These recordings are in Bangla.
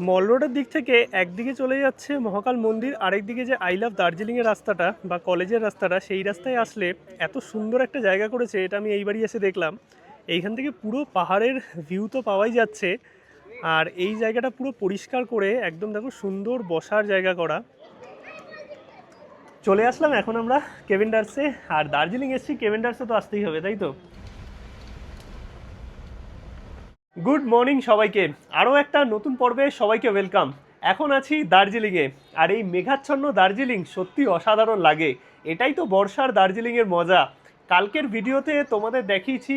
মল রোডের দিক থেকে একদিকে চলে যাচ্ছে মহাকাল মন্দির, আরেকদিকে যে আই লাভ দার্জিলিংয়ের রাস্তাটা বা কলেজের রাস্তাটা, সেই রাস্তায় আসলে এত সুন্দর একটা জায়গা করেছে, এটা আমি এইবারই এসে দেখলাম। এইখান থেকে পুরো পাহাড়ের ভিউ তো পাওয়াই যাচ্ছে, আর এই জায়গাটা পুরো পরিষ্কার করে একদম দেখো সুন্দর বসার জায়গা করা। চলে আসলাম এখন আমরা কেভেন্ডার্সে, আর দার্জিলিং এসছি কেভেন্ডার্সে তো আসতেই হবে, তাই তো। গুড মর্নিং সবাইকে, আরও একটা নতুন পর্বে সবাইকে ওয়েলকাম। এখন আছি দার্জিলিংয়ে, আর এই মেঘাচ্ছন্ন দার্জিলিং সত্যি অসাধারণ লাগে। এটাই তো বর্ষার দার্জিলিংয়ের মজা। কালকের ভিডিওতে তোমাদের দেখিয়েছি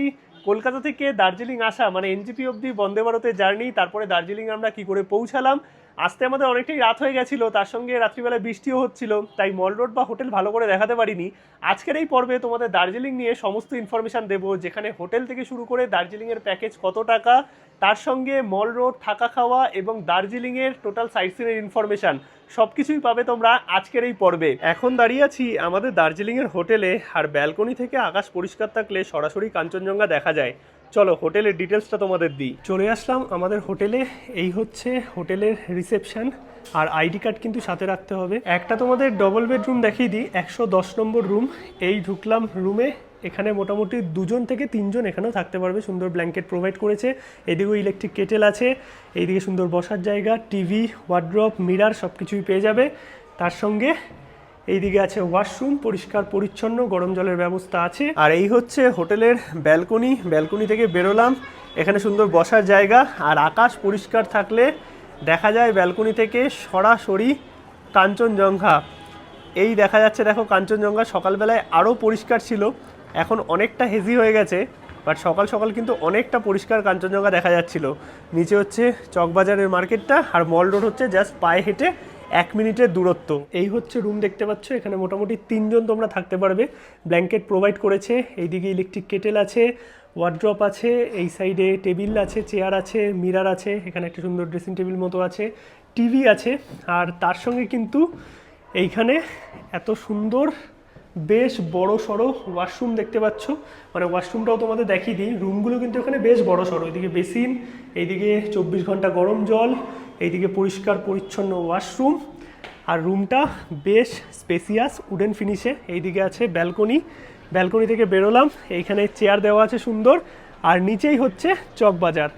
কলকাতা থেকে দার্জিলিং আসা, মানে এনজিপি অবধি বন্দে ভারতের জার্নি, তারপরে দার্জিলিং আমরা কি করে পৌঁছালাম। আসতে আমাদের অনেকটাই রাত হয়ে গেছিলো, তার সঙ্গে রাত্রিবেলায় বৃষ্টিও হচ্ছিল, তাই মল রোড বা হোটেল ভালো করে দেখাতে পারিনি। আজকের এই পর্বে তোমাদের দার্জিলিং নিয়ে সমস্ত ইনফরমেশান দেবো, যেখানে হোটেল থেকে শুরু করে দার্জিলিংয়ের প্যাকেজ কত টাকা, তার সঙ্গে মল রোড থাকা খাওয়া এবং দার্জিলিংয়ের টোটাল সাইট সিনের ইনফরমেশান সব কিছুই পাবে তোমরা আজকের এই পর্বে। এখন দাঁড়িয়ে আছি আমাদের দার্জিলিংয়ের হোটেলে, আর ব্যালকনি থেকে আকাশ পরিষ্কার থাকলে সরাসরি কাঞ্চনজঙ্ঘা দেখা যায়। চলো হোটেলের ডিটেলসটা তোমাদের দিই। চলে আসলাম আমাদের হোটেলে, এই হচ্ছে হোটেলের রিসেপশন, আর আইডি কার্ড কিন্তু সাথে রাখতে হবে। একটা তোমাদের ডবল বেডরুম দেখিয়ে দিই, 110 নম্বর রুম। এই ঢুকলাম রুমে, এখানে মোটামুটি 2 থেকে 3 এখানেও থাকতে পারবে, সুন্দর ব্ল্যাঙ্কেট প্রোভাইড করেছে। এদিকেও ইলেকট্রিক কেটেল আছে, এইদিকে সুন্দর বসার জায়গা, টিভি, ওয়ার্ড্রপ, মিরার সব কিছুই পেয়ে যাবে। তার সঙ্গে এইদিকে আছে ওয়াশরুম, পরিষ্কার পরিচ্ছন্ন, গরম জলের ব্যবস্থা আছে। আর এই হচ্ছে হোটেলের ব্যালকনি, ব্যালকনি থেকে বেরোলাম, এখানে সুন্দর বসার জায়গা, আর আকাশ পরিষ্কার থাকলে দেখা যায় ব্যালকনি থেকে সরাসরি কাঞ্চনজঙ্ঘা। এই দেখা যাচ্ছে, দেখো কাঞ্চনজঙ্ঘা সকালবেলায় আরও পরিষ্কার ছিল, এখন অনেকটা হেজি হয়ে গেছে, বাট সকাল সকাল কিন্তু অনেকটা পরিষ্কার কাঞ্চনজঙ্ঘা দেখা যাচ্ছিল। নিচে হচ্ছে চকবাজারের মার্কেটটা, আর মল রোড হচ্ছে জাস্ট পায়ে হেঁটে 1 মিনিটের দূরত্ব। এই হচ্ছে রুম, দেখতে পাচ্ছ এখানে মোটামুটি 3 তোমরা থাকতে পারবে, ব্ল্যাঙ্কেট প্রোভাইড করেছে। এইদিকে ইলেকট্রিক কেটেল আছে, ওয়ার্ড্রপ আছে, এই সাইডে টেবিল আছে, চেয়ার আছে, মিরার আছে, এখানে একটা সুন্দর ড্রেসিং টেবিল মতো আছে, টিভি আছে। আর তার সঙ্গে কিন্তু এইখানে এত সুন্দর বেশ বড় সড়ো ওয়াশরুম দেখতে পাচ্ছ, মানে ওয়াশরুমটাও তোমাদের দেখিয়ে দিই। রুমগুলো কিন্তু এখানে বেশ বড় সড়ো, এইদিকে বেসিন, এইদিকে 24 ঘন্টা গরম জল, এইদিকে পরিষ্কার পরিচ্ছন্ন ওয়াশরুম, আর রুমটা বেশ স্পেসিয়াস উডেন ফিনিশে। এইদিকে আছে ব্যালকনি, ব্যালকনি থেকে বেরোলাম, এইখানে চেয়ার দেওয়া আছে সুন্দর, আর নিচেই হচ্ছে চকবাজার।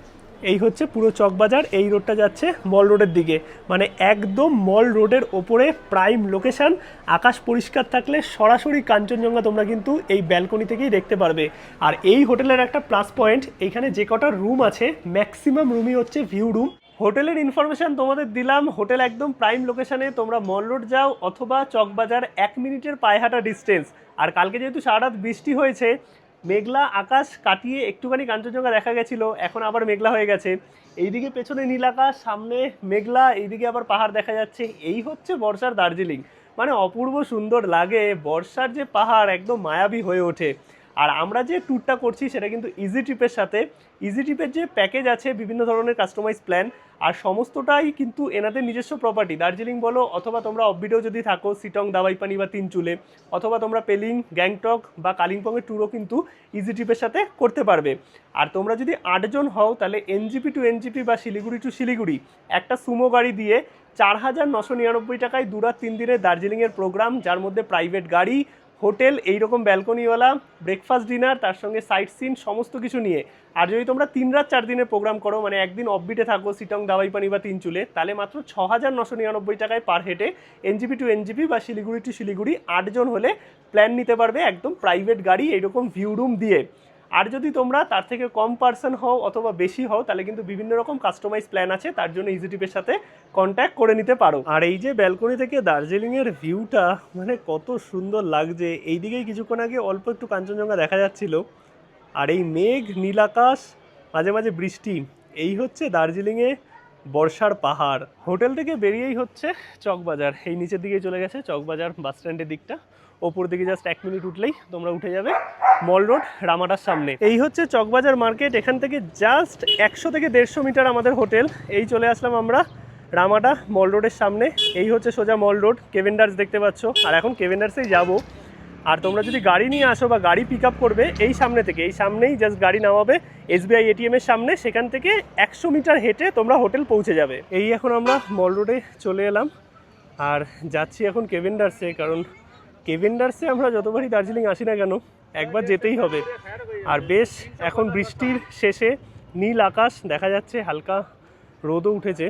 এই হচ্ছে পুরো চকবাজার, এই রোডটা যাচ্ছে মল রোডের দিকে, মানে একদম মল রোডের ওপরে প্রাইম লোকেশান। আকাশ পরিষ্কার থাকলে সরাসরি কাঞ্চনজঙ্ঘা তোমরা কিন্তু এই ব্যালকনি থেকেই দেখতে পারবে। আর এই হোটেলের একটা প্লাস পয়েন্ট, এইখানে যে কটা রুম আছে ম্যাক্সিমাম রুমই হচ্ছে ভিউ রুম। হোটেলের ইনফরমেশান তোমাদের দিলাম, হোটেল একদম প্রাইম লোকেশানে, তোমরা মল রোড যাও অথবা চকবাজার 1 মিনিটের পায়ে হাঁটা ডিস্টেন্স। আর কালকে যেহেতু সারা রাত বৃষ্টি হয়েছে, মেঘলা আকাশ কাটিয়ে একটুখানি কাঞ্চনজঙ্ঘা দেখা গেছিলো, এখন আবার মেঘলা হয়ে গেছে। এইদিকে পেছনে নীল আকাশ, সামনে মেঘলা, এইদিকে আবার পাহাড় দেখা যাচ্ছে। এই হচ্ছে বর্ষার দার্জিলিং, মানে অপূর্ব সুন্দর লাগে। বর্ষার যে পাহাড় একদম মায়াবী হয়ে ওঠে। আর আমরা যে ট্যুরটা করছি সেটা কিন্তু ইজি ট্রিপের সাথে। ইজি ট্রিপের যে প্যাকেজ আছে, বিভিন্ন ধরনের কাস্টমাইজ প্ল্যান, আর সমস্তটাই কিন্তু এনাদের নিজস্ব প্রপার্টি। দার্জিলিং বলো অথবা তোমরা অফবিটেও যদি থাকো, সিটং, দাবাইপানি বা তিনচুলে, অথবা তোমরা পেলিং, গ্যাংটক বা কালিম্পংয়ের ট্যুরও কিন্তু ইজি ট্রিপের সাথে করতে পারবে। আর তোমরা যদি 8 জন হও, তাহলে এনজিপি টু এনজিপি বা শিলিগুড়ি টু শিলিগুড়ি একটা সুমো গাড়ি দিয়ে 4,999 টাকায় 2 রাত 3 দিনের দার্জিলিংয়ের প্রোগ্রাম, যার মধ্যে প্রাইভেট গাড়ি, হোটেল, এইরকম ব্যালকনিওয়ালা, ব্রেকফাস্ট, ডিনার, তার সঙ্গে সাইট সিন সমস্ত কিছু নিয়ে। আর যদি তোমরা 3 রাত 4 দিনের প্রোগ্রাম করো, মানে একদিন অফবিটে থাকো সিটং, দাবাইপানি বা তিনচুলে, তাহলে মাত্র 6,999 টাকায় পার হেডে এনজিপি টু এনজিপি বা শিলিগুড়ি টু শিলিগুড়ি 8 জন হলে প্ল্যান নিতে পারবে, একদম প্রাইভেট গাড়ি, এইরকম ভিউ রুম দিয়ে। আর যদি তোমরা তার থেকে কম পার্সন হও অথবা বেশি হও, তাহলে কিন্তু বিভিন্ন রকম কাস্টমাইজ প্ল্যান আছে, তার জন্য ইজি ট্রিপের সাথে কন্ট্যাক্ট করে নিতে পারো। আর এই যে ব্যালকনি থেকে দার্জিলিংয়ের ভিউটা, মানে কত সুন্দর লাগছে। এইদিকেই কিছুক্ষণ আগে অল্প একটু কাঞ্চনজঙ্ঘা দেখা যাচ্ছিল, আর এই মেঘ, নীল আকাশ, মাঝে মাঝে বৃষ্টি, এই হচ্ছে দার্জিলিংয়ে বর্ষার পাহাড়। হোটেল থেকে বেরিয়েই হচ্ছে চকবাজার, এই নিচের দিকে চলে গেছে চকবাজার বাস স্ট্যান্ডের দিকটা। ওপর দিকে জাস্ট 1 মিনিট উঠলেই তোমরা উঠে যাবে মল রোড রামাটার সামনে। এই হচ্ছে চকবাজার মার্কেট, এখান থেকে জাস্ট 100 থেকে 150 মিটার আমাদের হোটেল। এই চলে আসলাম আমরা রামাটা মল রোডের সামনে। এই হচ্ছে সোজা মল রোড, কেভেন্ডার্স দেখতে পাচ্ছ, আর এখন কেভেন্ডার্সেই যাব। আর তোমরা যদি গাড়ি নিয়ে আসো বা গাড়ি পিক আপ করবে এই সামনে থেকে, এই সামনেই জাস্ট গাড়ি নামাবে SBI ATM এর সামনে, সেখান থেকে 100 মিটার হেঁটে তোমরা হোটেল পৌঁছে যাবে। এই এখন আমরা মল রোডে চলে এলাম আর যাচ্ছি এখন কেভেন্ডার্সে, কারণ কেভেন্ডার্সে আমরা যতবারই দার্জিলিং আসি না কেন একবার যেতেই হবে। আর বেশ এখন বৃষ্টির শেষে নীল আকাশ দেখা যাচ্ছে, হালকা রোদও উঠেছে।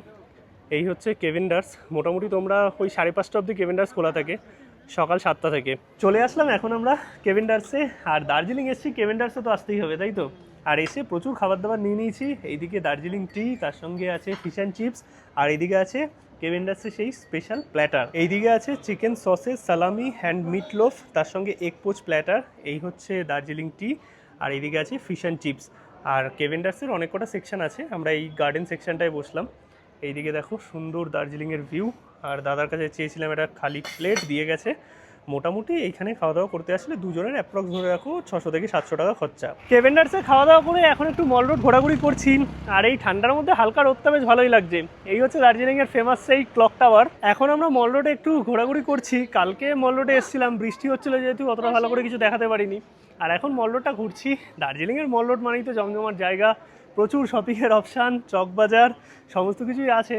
এই হচ্ছে কেভেন্ডার্স। মোটামুটি তোমরা ওই 5:30 অবধি কেভেন্ডার্স খোলা থাকে, সকাল 7টা থেকে। চলে আসলাম এখন আমরা কেভেন্ডার্সে, আর দার্জিলিং এসেছি কেভেন্ডার্সে তো আসতেই হবে, তাই তো। আর এসে প্রচুর খাবার দাবার নিয়ে নিয়েছি। এইদিকে দার্জিলিং টি, তার সঙ্গে আছে ফিশ অ্যান্ড চিপস, আর এইদিকে আছে কেভেন্ডার্সে সেই স্পেশাল প্ল্যাটার। এইদিকে আছে চিকেন সসেস, সালামি অ্যান্ড মিট লোফ, তার সঙ্গে এগ পোচ প্ল্যাটার। এই হচ্ছে দার্জিলিং টি, আর এইদিকে আছে ফিশ অ্যান্ড চিপস। আর কেভেন্ডার্সের অনেক কটা সেকশন আছে, আমরা এই গার্ডেন সেকশনটায় বসলাম। এইদিকে দেখো সুন্দর দার্জিলিংয়ের ভিউ। আর দাদার কাছে চেয়েছিলাম একটা খালি প্লেট, দিয়ে গেছে। মোটামুটি এইখানে খাওয়া দাওয়া করতে আসলে দুজনের অ্যাপ্রক্স ধরে রাখো 600 থেকে 700 টাকা খরচা। কেভেন্ডার্সে খাওয়া দাওয়া করে এখন একটু মল রোড ঘোরাঘুরি করছি, আর এই ঠান্ডার মধ্যে হালকা রোদটা বেশ ভালোই লাগছে। এই হচ্ছে দার্জিলিংয়ের ফেমাস সেই ক্লক টাওয়ার। এখন আমরা মল রোডে একটু ঘোরাঘুরি করছি। কালকে মল রোডে এসেছিলাম, বৃষ্টি হচ্ছিলো যেহেতু অতটা ভালো করে কিছু দেখাতে পারিনি। আর এখন মল রোডটা ঘুরছি। দার্জিলিংয়ের মল রোড মানেই তো জমজমার জায়গা, প্রচুর শপিংয়ের অপশান, চকবাজার সমস্ত কিছুই আছে।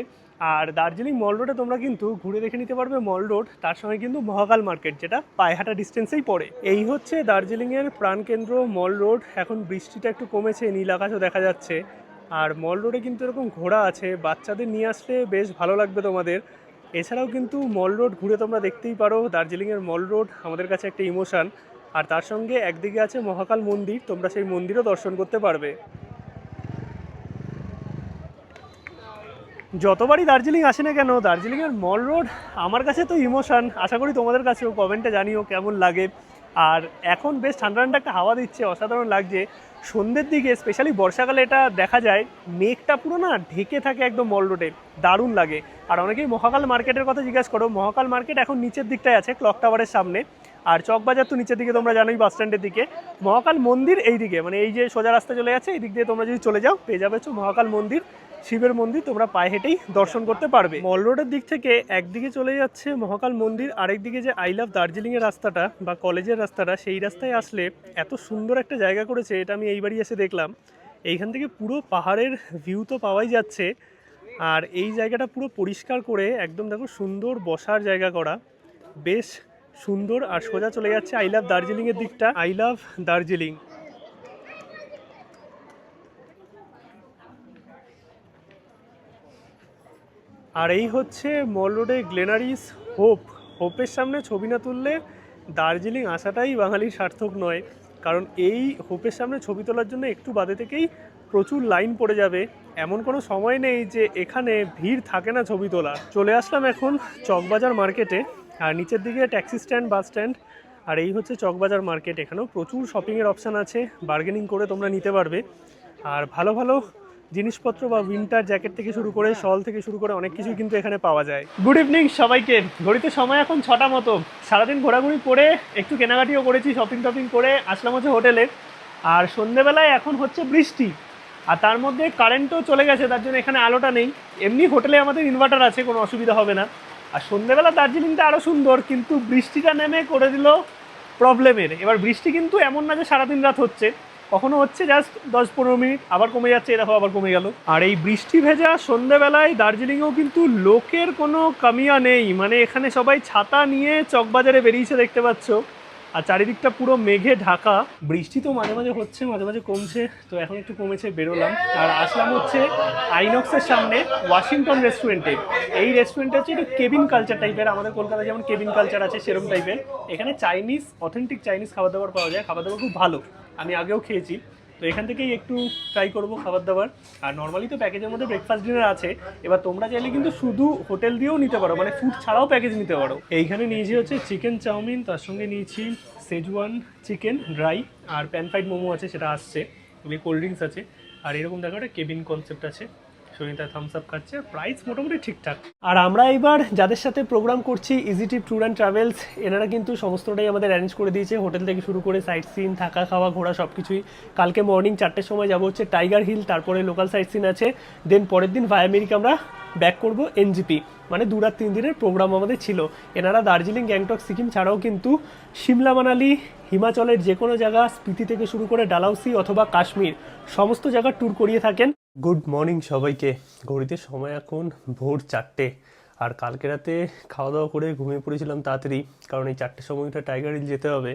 আর দার্জিলিং মল রোডে তোমরা কিন্তু ঘুরে দেখে নিতে পারবে মল রোড, তার সঙ্গে কিন্তু মহাকাল মার্কেট, যেটা পায়ে হাঁটা ডিস্টেন্সেই পড়ে। এই হচ্ছে দার্জিলিংয়ের প্রাণকেন্দ্র মল রোড। এখন বৃষ্টিটা একটু কমেছে, নীল আকাশও দেখা যাচ্ছে। আর মল রোডে কিন্তু এরকম ঘোড়া আছে, বাচ্চাদের নিয়ে আসলে বেশ ভালো লাগবে তোমাদের। এছাড়াও কিন্তু মল রোড ঘুরে তোমরা দেখতেই পারো। দার্জিলিংয়ের মল রোড আমাদের কাছে একটা ইমোশন। আর তার সঙ্গে একদিকে আছে মহাকাল মন্দির, তোমরা সেই মন্দিরও দর্শন করতে পারবে। যতবারই দার্জিলিং আসে না কেন, দার্জিলিংয়ের মল রোড আমার কাছে তো ইমোশন। আশা করি তোমাদের কাছেও। কমেন্টে জানিও কেমন লাগে। আর এখন বেশ ঠান্ডা ঠান্ডা একটা হাওয়া দিচ্ছে, অসাধারণ লাগছে। সন্ধ্যের দিকে স্পেশালি বর্ষাকালে এটা দেখা যায়, মেঘটা পুরো না ঢেকে থাকে একদম মল রোডে, দারুণ লাগে। আর অনেকেই মহাকাল মার্কেটের কথা জিজ্ঞাসা করো। মহাকাল মার্কেট এখন নিচের দিকটায় আছে, ক্লক টাওয়ারের সামনে। আর চকবাজার তো নিচের দিকে, তোমরা জানোই, বাস স্ট্যান্ডের দিকে। মহাকাল মন্দির এই দিকে, মানে এই যে সোজা রাস্তা চলে যাচ্ছে, এই দিক দিয়ে তোমরা যদি চলে যাও পেয়ে যাবে মহাকাল মন্দির, শিবের মন্দির। তোমরা পায়ে হেঁটেই দর্শন করতে পারবে। মল রোডের দিক থেকে একদিকে চলে যাচ্ছে মহাকাল মন্দির, আরেকদিকে যে আই লাভ দার্জিলিংয়ের রাস্তাটা বা কলেজের রাস্তাটা, সেই রাস্তায় আসলে এত সুন্দর একটা জায়গা করেছে, এটা আমি এইবারই এসে দেখলাম। এইখান থেকে পুরো পাহাড়ের ভিউ তো পাওয়াই যাচ্ছে। আর এই জায়গাটা পুরো পরিষ্কার করে একদম দেখো সুন্দর বসার জায়গা করা, বেশ সুন্দর। আর সোজা চলে যাচ্ছে আই লাভ দার্জিলিংয়ের দিকটা, আই লাভ দার্জিলিং। আর এই হচ্ছে মল রোডে গ্লেনারিস হোপের সামনে ছবি না তুললে দার্জিলিং আসাটাই বাঙালির সার্থক নয়। কারণ এই হোপের সামনে ছবি তোলার জন্য একটু বাদে থেকেই প্রচুর লাইন পড়ে যাবে। এমন কোনো সময় নেই যে এখানে ভিড় থাকে না ছবি তোলা। চলে আসলাম এখন চকবাজার মার্কেটে, আর নিচের দিকে ট্যাক্সি স্ট্যান্ড, বাস স্ট্যান্ড। আর এই হচ্ছে চকবাজার মার্কেট। এখানেও প্রচুর শপিংয়ের অপশান আছে, বার্গেনিং করে তোমরা নিতে পারবে। আর ভালো ভালো জিনিসপত্র বা উইন্টার জ্যাকেট থেকে শুরু করে শল থেকে শুরু করে অনেক কিছুই কিন্তু এখানে পাওয়া যায়। গুড ইভিনিং সবাইকে। ঘড়িতে সময় এখন 6টা মতো। সারাদিন ঘোরাঘুরি করে একটু কেনাকাটিও করেছি, শপিং টপিং করে আসলাম হচ্ছে হোটেলে। আর সন্ধ্যেবেলায় এখন হচ্ছে বৃষ্টি, আর তার মধ্যে কারেন্টও চলে গেছে, তার জন্য এখানে আলোটা নেই। এমনি হোটেলে আমাদের ইনভার্টার আছে, কোনো অসুবিধা হবে না। আর সন্ধ্যেবেলা দার্জিলিংটা আরও সুন্দর, কিন্তু বৃষ্টিটা নেমে করে দিল প্রবলেমের। এবার বৃষ্টি কিন্তু এমন না যে সারাদিন রাত হচ্ছে, কখনো হচ্ছে জাস্ট 10-15 মিনিট, আবার কমে যাচ্ছে, এরকম আবার কমে গেল। আর এই বৃষ্টি ভেজা সন্ধ্যেবেলায় দার্জিলিংয়েও কিন্তু লোকের কোনো কামিয়া নেই। মানে এখানে সবাই ছাতা নিয়ে চকবাজারে বেরিয়েছে, দেখতে পাচ্ছ। আর চারিদিকটা পুরো মেঘে ঢাকা। বৃষ্টি তো মাঝে মাঝে হচ্ছে, মাঝে মাঝে কমছে, তো এখন একটু কমেছে, বেরোলাম। আর আসলাম হচ্ছে আইনক্সের সামনে ওয়াশিংটন রেস্টুরেন্টে। এই রেস্টুরেন্টটা হচ্ছে একটু কেবিন কালচার টাইপের, আমাদের কলকাতায় যেমন কেবিন কালচার আছে সেরকম টাইপের। এখানে চাইনিজ, অথেন্টিক চাইনিজ খাবার দাবার পাওয়া যায়। খাবার দাবার খুব ভালো, আমি আগেও খেয়েছি। তো এখান থেকেই একটু ট্রাই করবো খাবার দাবার। আর নর্মালি তো প্যাকেজের মধ্যে ব্রেকফাস্ট ডিনার আছে। এবার তোমরা চাইলে কিন্তু শুধু হোটেল দিয়েও নিতে পারো, মানে ফুড ছাড়াও প্যাকেজ নিতে পারো। এইখানে নিয়েছি হচ্ছে চিকেন চাউমিন, তার সঙ্গে নিয়েছি সেজওয়ান চিকেন ড্রাই, আর প্যান ফ্রাইড মোমো আছে, সেটা আসছে। কোল্ড ড্রিঙ্কস আছে। আর এরকম দেখো একটা কেবিন কনসেপ্ট আছে। সুনিতা থামস আপ খাচ্ছে, প্রাইস মোটামুটি ঠিকঠাক। আর আমরা এবার যাদের সাথে প্রোগ্রাম করছি easy trip tour and travels, এনারা কিন্তু সমস্তটাই আমাদের অ্যারেঞ্জ করে দিয়েছে, হোটেল থেকে শুরু করে সাইট সিন, থাকা খাওয়া ঘোরা সব কিছুই। কালকে মর্নিং 4টের সময় যাবো হচ্ছে টাইগার হিল, তারপরে লোকাল সাইট সিন আছে, দেন পরের দিন ভায়া আমেরিকা আমরা ব্যাক করব এনজিপি। মানে 2 রাত 3 দিনের প্রোগ্রাম আমাদের ছিল। এনারা দার্জিলিং, গ্যাংটক, সিকিম ছাড়াও কিন্তু সিমলা, মানালি, হিমাচলের যে কোনো জায়গা, স্পিতি থেকে শুরু করে ডালাউসি অথবা কাশ্মীর সমস্ত জায়গা ট্যুর করিয়ে থাকেন। গুড মর্নিং সবাইকে। ঘড়িতে সময় এখন ভোর 4টে। আর কালকে রাতে খাওয়া দাওয়া করে ঘুমিয়ে পড়েছিলাম তাড়াতাড়ি, কারণ এই 4টের সময় উঠে টাইগার হিল যেতে হবে,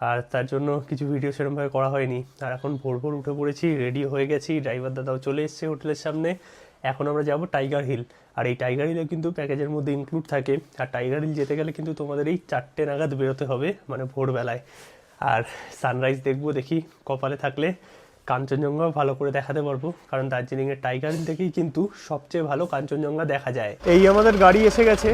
আর তার জন্য কিছু ভিডিও সেরকমভাবে করা হয়নি। আর এখন ভোর ভোর উঠে পড়েছি, রেডি হয়ে গেছি, ড্রাইভার দাদাও চলে এসেছে হোটেলের সামনে। এখন আমরা যাব টাইগার হিল। আর এই টাইগার হিলে কিন্তু প্যাকেজের মধ্যে ইনক্লুড থাকে। আর টাইগার হিল যেতে গেলে কিন্তু তোমাদের এই 4টে নাগাদ বেরোতে হবে, মানে ভোরবেলায়। আর সানরাইজ দেখবো, দেখি কপালে থাকলে কাঞ্চনজঙ্ঘাও ভালো করে দেখাতে পারবো, কারণ দার্জিলিংয়ের টাইগার হিল থেকেই কিন্তু সবচেয়ে ভালো কাঞ্চনজঙ্ঘা দেখা যায়। এই আমাদের গাড়ি এসে গেছে।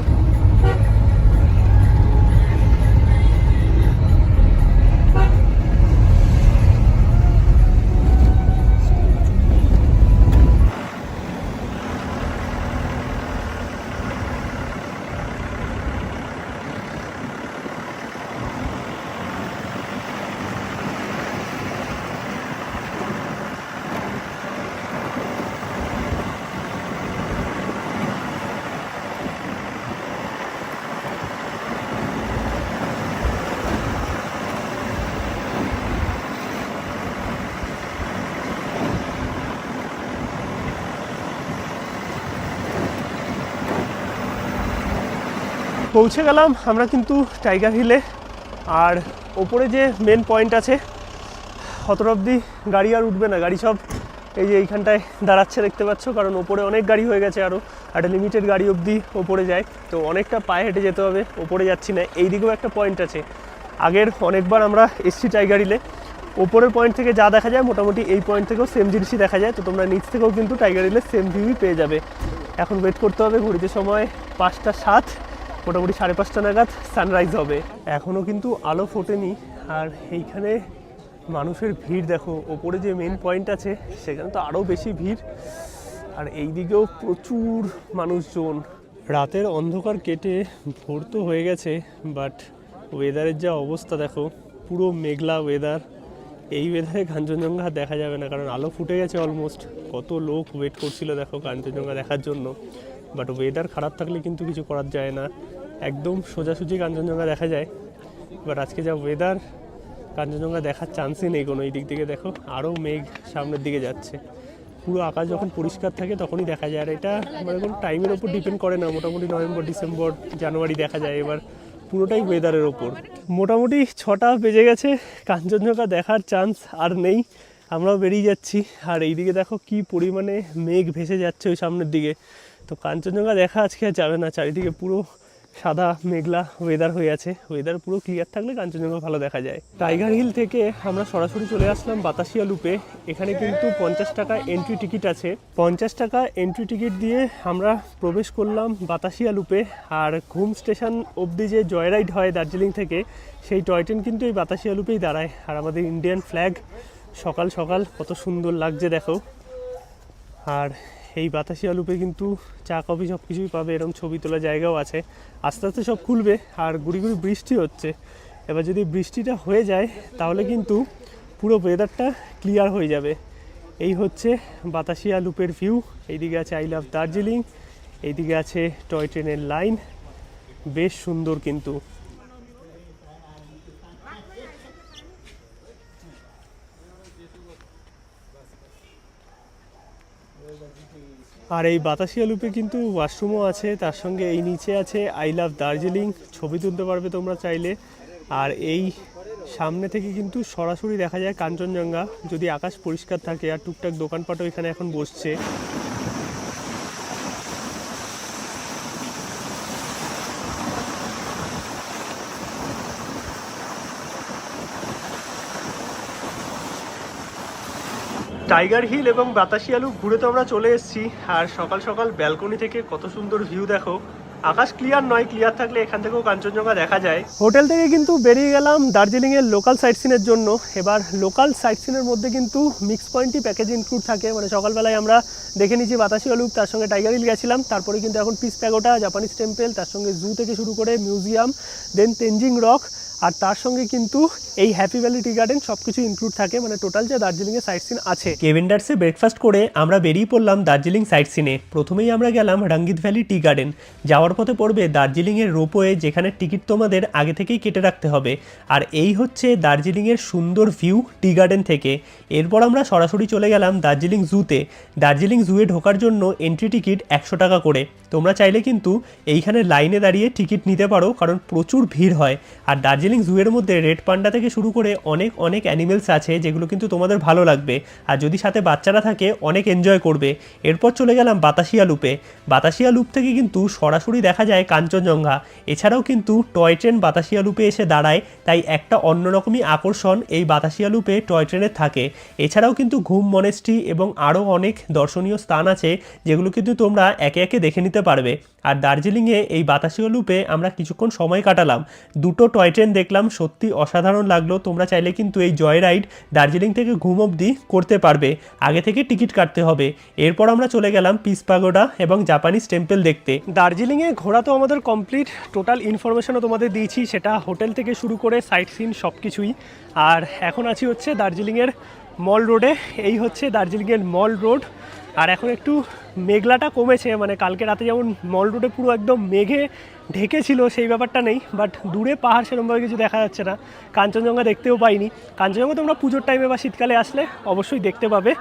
পৌঁছে গেলাম আমরা কিন্তু টাইগার হিলে। আর ওপরে যে মেন পয়েন্ট আছে অতটা অবধি গাড়ি আর উঠবে না, গাড়ি সব এই যে এইখানটায় দাঁড়াচ্ছে দেখতে পাচ্ছ, কারণ ওপরে অনেক গাড়ি হয়ে গেছে, আরও একটা লিমিটেড গাড়ি অবধি ওপরে যায়, তো অনেকটা পায়ে হেঁটে যেতে হবে, ওপরে যাচ্ছি না। এই দিকেও একটা পয়েন্ট আছে, আগের অনেকবার আমরা এসছি টাইগার হিলে, ওপরের পয়েন্ট থেকে যা দেখা যায় মোটামুটি এই পয়েন্ট থেকেও সেম জিনিসই দেখা যায়, তো তোমরা নিচ থেকেও কিন্তু টাইগার হিলের সেম ভিউই পেয়ে যাবে। এখন ওয়েট করতে হবে, ঘড়িতে সময় 5টা 7, মোটামুটি 5:30 নাগাদ সানরাইজ হবে। এখনও কিন্তু আলো ফোটেনি। আর এইখানে মানুষের ভিড় দেখো, ওপরে যে মেন পয়েন্ট আছে সেখানে তো আরও বেশি ভিড়, আর এই দিকেও প্রচুর মানুষজন। রাতের অন্ধকার কেটে ভোর তো হয়ে গেছে, বাট ওয়েদারের যা অবস্থা দেখো, পুরো মেঘলা ওয়েদার। এই ওয়েদারে কাঞ্চনজঙ্ঘা দেখা যাবে না, কারণ আলো ফুটে গেছে অলমোস্ট। কত লোক ওয়েট করছিল দেখো কাঞ্চনজঙ্ঘা দেখার জন্য, বাট ওয়েদার খারাপ থাকলে কিন্তু কিছু করার যায় না, একদম সোজাসুজি কাঞ্চনজঙ্ঘা দেখা যায়। বাট আজকে যা ওয়েদার, কাঞ্চনজঙ্ঘা দেখার চান্সই নেই কোনো। এই দিক থেকে দেখো আরও মেঘ সামনের দিকে যাচ্ছে, পুরো আকাশ যখন পরিষ্কার থাকে তখনই দেখা যায়। আর এটা মানে কোনো টাইমের ওপর ডিপেন্ড করে না, মোটামুটি নভেম্বর, ডিসেম্বর, জানুয়ারি দেখা যায়। এবার পুরোটাই ওয়েদারের ওপর। মোটামুটি 6টা বেজে গেছে, কাঞ্চনজঙ্ঘা দেখার চান্স আর নেই, আমরাও বেরিয়ে যাচ্ছি। আর এইদিকে দেখো কি পরিমাণে মেঘ ভেসে যাচ্ছে ওই সামনের দিকে, তো কাঞ্চনজঙ্ঘা দেখা আজকে আর যাবে না। চারিদিকে পুরো সাদা মেঘলা ওয়েদার হয়ে আছে, ওয়েদার পুরো ক্লিয়ার থাকলে কাঞ্চনজঙ্ঘা ভালো দেখা যায়। টাইগার হিল থেকে আমরা সরাসরি চলে আসলাম বাতাসিয়া লুপে। এখানে কিন্তু 50 টাকা এন্ট্রি টিকিট আছে। 50 টাকা এন্ট্রি টিকিট দিয়ে আমরা প্রবেশ করলাম বাতাসিয়া লুপে। আর ঘুম স্টেশন অবধি যে জয় রাইড হয় দার্জিলিং থেকে, সেই টয় ট্রেন কিন্তু এই বাতাসিয়া লুপেই দাঁড়ায়। আর আমাদের ইন্ডিয়ান ফ্ল্যাগ সকাল সকাল কত সুন্দর লাগছে দেখো। আর এই বাতাসিয়া লুপে কিন্তু চা কফি সব কিছুই পাবে, এরকম ছবি তোলার জায়গাও আছে। আস্তে আস্তে সব খুলবে, আর গুড়ি গুড়ি বৃষ্টি হচ্ছে। এবার যদি বৃষ্টিটা হয়ে যায় তাহলে কিন্তু পুরো ওয়েদারটা ক্লিয়ার হয়ে যাবে। এই হচ্ছে বাতাসিয়া লুপের ভিউ। এইদিকে আছে আই লাভ দার্জিলিং, এইদিকে আছে টয় ট্রেনের লাইন, বেশ সুন্দর কিন্তু। আর এই বাতাসিয়া লুপে কিন্তু ওয়াশরুমও আছে, তার সঙ্গে এই নিচে আছে আই লাভ দার্জিলিং, ছবি তুলতে পারবে তোমরা চাইলে। আর এই সামনে থেকে কিন্তু সরাসরি দেখা যায় কাঞ্চনজঙ্ঘা, যদি আকাশ পরিষ্কার থাকে। আর টুকটাক দোকানপাটও এখানে এখন বসছে। টাইগার হিল এবং বাতাসিয়া লুপ ঘুরে তো আমরা চলে এসেছি। আর সকাল সকাল ব্যালকনি থেকে কত সুন্দর ভিউ দেখো, আকাশ ক্লিয়ার নয়, ক্লিয়ার থাকলে এখান থেকেও কাঞ্চনজঙ্ঘা দেখা যায়। হোটেল থেকে কিন্তু বেরিয়ে গেলাম দার্জিলিংয়ের লোকাল সাইট সিনের জন্য। এবার লোকাল সাইট সিনের মধ্যে কিন্তু মিক্স পয়েন্টই প্যাকেজ ইনক্লুড থাকে, মানে সকালবেলায় আমরা দেখে নিয়েছি বাতাসিয়া লুপ, তার সঙ্গে টাইগার হিল গেছিলাম, তারপরে কিন্তু এখন পিস প্যাগোডা, জাপানিজ টেম্পল, তার সঙ্গে জু থেকে শুরু করে মিউজিয়াম, দেন তেনজিং রক, আর তার সঙ্গে কিন্তু এই হ্যাপি ভ্যালি টি গার্ডেন সব কিছু ইনক্লুড থাকে, মানে টোটাল যে দার্জিলিংয়ে সাইট সিন আছে। কেভেন্ডার্সে ব্রেকফাস্ট করে আমরা বেরিয়ে পড়লাম দার্জিলিং সাইট সিনে। প্রথমেই আমরা গেলাম রঙ্গিত ভ্যালি টি গার্ডেন। যাওয়ার পথে পড়বে দার্জিলিংয়ের রোপওয়ে, যেখানে টিকিট তোমাদের আগে থেকেই কেটে রাখতে হবে। আর এই হচ্ছে দার্জিলিংয়ের সুন্দর ভিউ টি গার্ডেন থেকে। এরপর আমরা সরাসরি চলে গেলাম দার্জিলিং জুতে। দার্জিলিং জুয়ে ঢোকার জন্য এন্ট্রি টিকিট 100 টাকা করে। তোমরা চাইলে কিন্তু এইখানে লাইনে দাঁড়িয়ে টিকিট নিতে পারো, কারণ প্রচুর ভিড় হয়। আর দার্জিলিং জুয়ের মধ্যে রেড পান্ডা থেকে শুরু করে অনেক অনেক অ্যানিমেলস আছে, যেগুলো কিন্তু তোমাদের ভালো লাগবে, আর যদি সাথে বাচ্চারা থাকে অনেক এনজয় করবে। এরপর চলে গেলাম বাতাসিয়া লুপে। বাতাসিয়া লুপ থেকে কিন্তু সরাসরি দেখা যায় কাঞ্চনজঙ্ঘা। এছাড়াও কিন্তু টয় ট্রেন বাতাসিয়া লুপে এসে দাঁড়ায়, তাই একটা অন্যরকমই আকর্ষণ এই বাতাসিয়া লুপে টয় ট্রেনের থাকে। এছাড়াও কিন্তু ঘুম মনেস্ট্রি এবং আরও অনেক দর্শনীয় স্থান আছে, যেগুলো কিন্তু তোমরা একে একে দেখে নিতে পারবে। আর দার্জিলিংয়ে এই বাতাসিয়া লুপে আমরা কিছুক্ষণ সময় কাটালাম, দুটো টয় ট্রেন দেখলাম, সত্যি অসাধারণ লাগলো। তোমরা চাইলে কিন্তু এই জয় রাইড দার্জিলিং থেকে ঘুম অবধি করতে পারবে, আগে থেকে টিকিট কাটতে হবে। এরপর আমরা চলে গেলাম পিস পাগোডা এবং জাপানিজ টেম্পল দেখতে। দার্জিলিংয়ে ঘোরা তো আমাদের কমপ্লিট, টোটাল ইনফরমেশনও তোমাদের দিয়েছি, সেটা হোটেল থেকে শুরু করে সাইট সিন সব কিছুই। আর এখন আছি হচ্ছে দার্জিলিংয়ের মল রোডে। এই হচ্ছে দার্জিলিংয়ের মল রোড। আর এখন একটু মেঘলাটা কমেছে, মানে কালকে রাতে যেমন মল রোডে পুরো একদম মেঘে ঢেকেছিল সেই ব্যাপারটা নেই, বাট দূরে পাহাড় সেরকমভাবে কিছু দেখা যাচ্ছে না। কাঞ্চনজঙ্ঘা দেখতেও পাইনি। কাঞ্চনজঙ্ঘা তোমরা পুজোর টাইমে বা শীতকালে আসলে অবশ্যই দেখতে পাবে।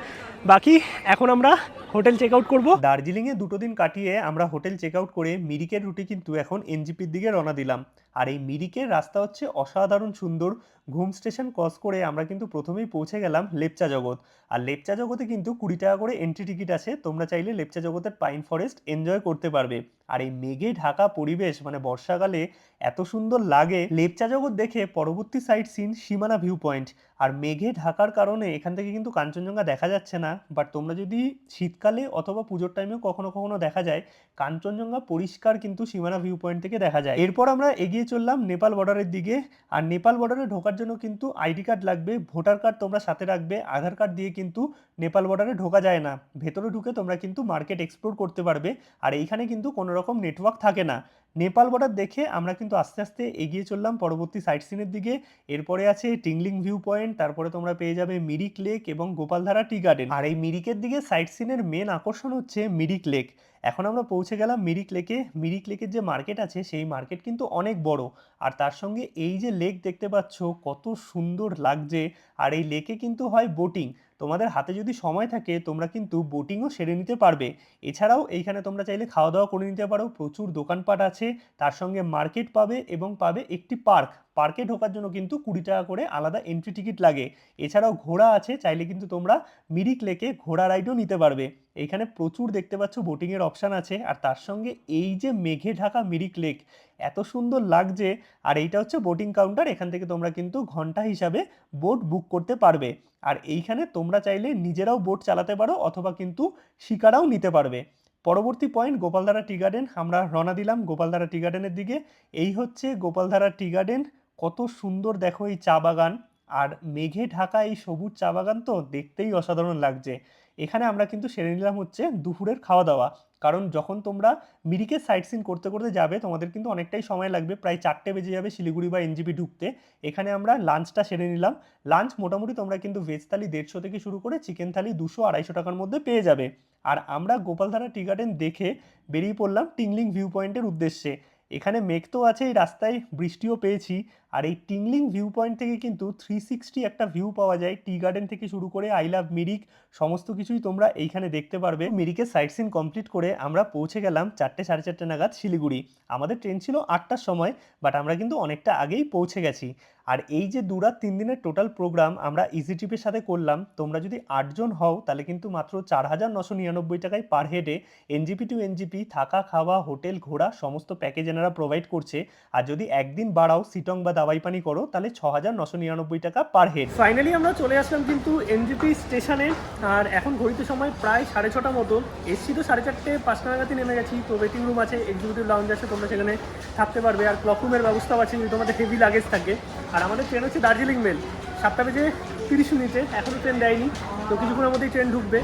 বাকি এখন আমরা হোটেল চেক আউট করবো। দার্জিলিংয়ে দুটো দিন কাটিয়ে আমরা হোটেল চেক আউট করে মিরিকের রুটে কিন্তু এখন এনজিপির দিকে রওনা দিলাম। আর এই মিরিকের রাস্তা হচ্ছে অসাধারণ সুন্দর। ঘুম স্টেশন ক্রস করে আমরা কিন্তু প্রথমেই পৌঁছে গেলাম লেপচা জগৎ। আর লেপচা জগতে কিন্তু 20 টাকা করে এন্ট্রি টিকিট আছে। তোমরা চাইলে লেপচা জগতের পাইন ফরেস্ট এনজয় করতে পারবে। আর এই মেঘে ঢাকা পরিবেশ, মানে বর্ষাকালে এত সুন্দর লাগে। লেপচা জগৎ দেখে পরবর্তী সাইট সিন সীমানা ভিউ পয়েন্ট। আর মেঘে ঢাকার কারণে এখান থেকে কিন্তু কাঞ্চনজঙ্ঘা দেখা যাচ্ছে না, বাট তোমরা যদি শীতকালে অথবা পুজোর টাইমেও কখনো কখনো দেখা যায়, কাঞ্চনজঙ্ঘা পরিষ্কার কিন্তু সীমানা ভিউ পয়েন্ট থেকে দেখা যায়। এরপর আমরা এগিয়ে চললাম নেপাল বর্ডারের দিকে। আর নেপাল বর্ডারে ঢোকার জন্য কিন্তু আইডি কার্ড লাগবে, ভোটার কার্ড তোমরা সাথে রাখবে। আধার কার্ড দিয়ে কিন্তু নেপাল বর্ডারে ঢোকা যায় না। ভেতরে ঢুকে তোমরা কিন্তু মার্কেট এক্সপ্লোর করতে পারবে। আর এইখানে কিন্তু কোনো রকম নেটওয়ার্ক থাকে না। নেপাল বর্ডার দেখে আমরা কিন্তু আস্তে আস্তে এগিয়ে চললাম পরবর্তী সাইট সিনের দিকে। এরপরে আছে টিংলিং ভিউ পয়েন্ট, তারপরে তোমরা পেয়ে যাবে মিরিক লেক এবং গোপালধারা টি গার্ডেন। আর এই মিরিকের দিকে সাইট সিনের মেন আকর্ষণ হচ্ছে মিরিক লেক। এখন আমরা পৌঁছে গেলাম মিরিক লেকে। মিরিক লেকের যে মার্কেট আছে সেই মার্কেট কিন্তু অনেক বড়। আর তার সঙ্গে এই যে লেক দেখতে পাচ্ছ কত সুন্দর লাগছে। আর এই লেকে কিন্তু হয় বোটিং। তোমাদের হাতে যদি সময় থাকে তোমরা কিন্তু বোটিংও সেরে নিতে পারবে। এছাড়াও এইখানে তোমরা চাইলে খাওয়া দাওয়া করে নিতে পারো, প্রচুর দোকানপাট আছে, তার সঙ্গে মার্কেট পাবে এবং পাবে একটি পার্ক। পার্কে ঢোকার জন্য কিন্তু 20 টাকা করে আলাদা এন্ট্রি টিকিট লাগে। এছাড়াও ঘোড়া আছে, চাইলে কিন্তু তোমরা মিরিক লেকে ঘোড়া রাইডও নিতে পারবে। এইখানে প্রচুর দেখতে পাচ্ছ বোটিংয়ের অপশান আছে। আর তার সঙ্গে এই যে মেঘে ঢাকা মিরিক লেক এত সুন্দর লাগছে। আর এইটা হচ্ছে বোটিং কাউন্টার, এখান থেকে তোমরা কিন্তু ঘন্টা হিসাবে বোট বুক করতে পারবে। আর এইখানে তোমরা চাইলে নিজেরাও বোট চালাতে পারো অথবা কিন্তু শিকারাও নিতে পারবে। পরবর্তী পয়েন্ট গোপালধারা টি গার্ডেন। আমরা রওনা দিলাম গোপালধারা টি গার্ডেনের দিকে। এই হচ্ছে গোপালধারা টি গার্ডেন। কত সুন্দর দেখো এই চা বাগান, আর মেঘে ঢাকা এই সবুজ চা বাগান তো দেখতেই অসাধারণ লাগছে। এখানে আমরা কিন্তু সেরে নিলাম হচ্ছে দুপুরের খাওয়া দাওয়া, কারণ যখন তোমরা মিরিকের সাইট সিন করতে করতে যাবে তোমাদের কিন্তু অনেকটাই সময় লাগবে, প্রায় 4টে বেজে যাবে শিলিগুড়ি বা এনজিপি ঢুকতে। এখানে আমরা লাঞ্চটা সেরে নিলাম। লাঞ্চ মোটামুটি তোমরা কিন্তু ভেজ থালি 150 থেকে শুরু করে চিকেন থালি 200-250 টাকার মধ্যে পেয়ে যাবে। আর আমরা গোপালধারা টি গার্ডেন দেখে বেরিয়ে পড়লাম টিংলিং ভিউ পয়েন্টের উদ্দেশ্যে। এখানে মেঘ তো আছে, এই রাস্তায় বৃষ্টিও পেয়েছি। আর এই টিংলিং ভিউ পয়েন্ট থেকে কিন্তু 360 একটা ভিউ পাওয়া যায়। টি গার্ডেন থেকে শুরু করে আই লাভ মিরিক সমস্ত কিছুই তোমরা এইখানে দেখতে পারবে। মিরিকের সাইট সিন কমপ্লিট করে আমরা পৌঁছে গেলাম 4-4:30 নাগাদ শিলিগুড়ি। আমাদের ট্রেন ছিল 8টার সময়, বাট আমরা কিন্তু অনেকটা আগেই পৌঁছে গেছি। আর এই যে 2 রাত 3 দিনের টোটাল প্রোগ্রাম আমরা ইজি ট্রিপের সাথে করলাম। তোমরা যদি 8 জন হও তাহলে কিন্তু মাত্র 4,999 টাকায় পার হেডে এনজিপি টু এনজিপি থাকা খাওয়া হোটেল ঘোরা সমস্ত প্যাকেজ এনারা প্রোভাইড করছে। আর যদি একদিন বাড়াও সিটং বা দাবাই পানি করো তাহলে 6,999 টাকা পার হেড। ফাইনালি আমরা চলে আসলাম কিন্তু এনজেপি স্টেশনে, আর এখন ঘড়িতে সময় প্রায় 6:30 মতো। এসছি তো 4:30, 5টা নাগাদই নেমে গেছি। তো ওয়েটিং রুম আছে, এক্সিকিউটিভ লাউঞ্জ আছে, তোমরা সেখানে থাকতে পারবে। আর ক্লক রুমের ব্যবস্থাও আছে যদি তোমাদের হেভি লাগেজ থাকে। আর আমাদের ট্রেন হচ্ছে দার্জিলিং মেল, 7টা বেজে 30 মিনিটে, এখনও ট্রেন দেয়নি, তো কিছুক্ষণের মধ্যেই ট্রেন ঢুকবে।